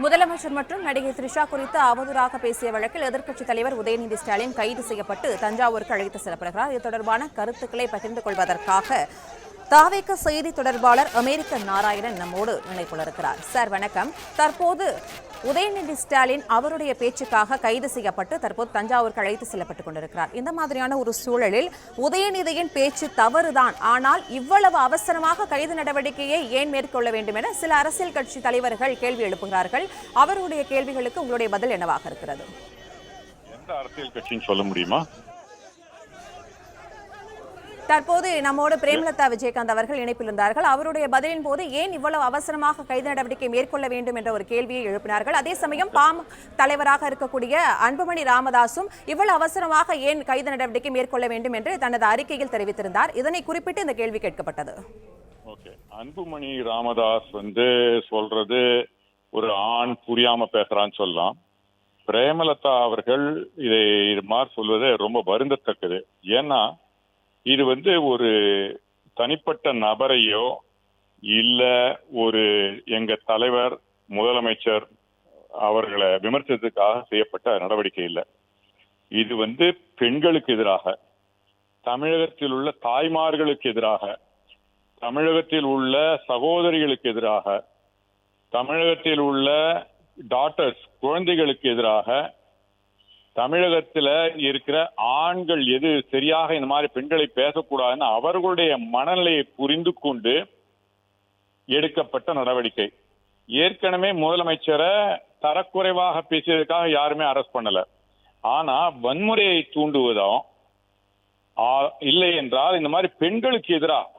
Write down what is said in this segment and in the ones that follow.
முதலமைச்சர் மற்றும் நடிகை த்ரிஷா குறித்து அவதூறாக பேசிய வழக்கில் எதிர்க்கட்சித் தலைவர் உதயநிதி ஸ்டாலின் கைது செய்யப்பட்டு தஞ்சாவூருக்கு அழைத்து செல்லப்படுகிறார். இது தொடர்பான கருத்துக்களை பகிர்ந்து கொள்வதற்காக தாவேக செய்தி தொடர்பாளர் அமெரிக்க நாராயணன் நம்மோடு இணைப்புல இருக்கிறார். சார் வணக்கம். தற்போது உதயநிதி ஸ்டாலின் அவருடைய பேச்சுக்காக கைது செய்யப்பட்டு தற்போது தஞ்சாவூருக்கு அழைத்து செல்லப்பட்டுக் கொண்டிருக்கிறார். இந்த மாதிரியான ஒரு சூழலில் உதயநிதியின் பேச்சு தவறுதான், ஆனால் இவ்வளவு அவசரமாக கைது நடவடிக்கையை ஏன் மேற்கொள்ள வேண்டும் என சில அரசியல் கட்சி தலைவர்கள் கேள்வி எழுப்புகிறார்கள். அவருடைய கேள்விகளுக்கு உங்களுடைய பதில் என்னவாக இருக்கிறது? எந்த அரசியல் கட்சின்னு சொல்ல முடியுமா? தற்போது நம்மோடு பிரேமலதா விஜயகாந்த் அவர்கள் இணைப்பில் இருந்தார்கள். அவருடைய பதிலின் போது ஏன் இவ்வளவு அவசரமாக கைது நடவடிக்கை மேற்கொள்ள வேண்டும் என்ற ஒரு கேள்வியை எழுப்பினார்கள். அதே சமயம் பாமக தலைவராக இருக்கக்கூடிய அன்புமணி ராமதாசும் இவ்வளவு அவசரமாக ஏன் கைது நடவடிக்கை மேற்கொள்ள வேண்டும் என்று தனது அறிக்கையில் தெரிவித்திருந்தார். இதனை குறிப்பிட்டு இந்த கேள்வி கேட்கப்பட்டது. அன்புமணி ராமதாஸ் சொல்றது ஒரு ஆண் புரியாம பேசுறான்னு சொல்லலாம். பிரேமலதா அவர்கள் இதை மாதிரி சொல்வது ரொம்ப வருந்தத்தக்கது. ஏன்னா இது ஒரு தனிப்பட்ட நபரையோ இல்ல ஒரு எங்க தலைவர் முதலமைச்சர் அவர்களை விமர்சித்ததுக்காக செய்யப்பட்ட நடவடிக்கை இல்லை. இது பெண்களுக்கு எதிராக, தமிழகத்தில் உள்ள தாய்மார்களுக்கு எதிராக, தமிழகத்தில் உள்ள சகோதரிகளுக்கு எதிராக, தமிழகத்தில் உள்ள டாட்டர்ஸ் குழந்தைகளுக்கு எதிராக, தமிழகத்துல இருக்கிற ஆண்கள் எது சரியாக இந்த மாதிரி பெண்களை பேசக்கூடாதுன்னு அவர்களுடைய மனநிலையை புரிந்து கொண்டு எடுக்கப்பட்ட நடவடிக்கை. ஏற்கனவே முதலமைச்சரை தரக்குறைவாக பேசியதற்காக யாருமே அரெஸ்ட் பண்ணல. ஆனா வன்முறையை தூண்டுவதும் இல்லை என்றால் இந்த மாதிரி பெண்களுக்கு எதிராக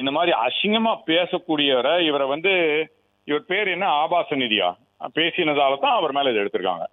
இந்த மாதிரி அசிங்கமா பேசக்கூடியவரை இவர் பேர் என்ன, ஆபாச நிதியா பேசினதால தான் அவர் மேல இதை எடுத்திருக்காங்க.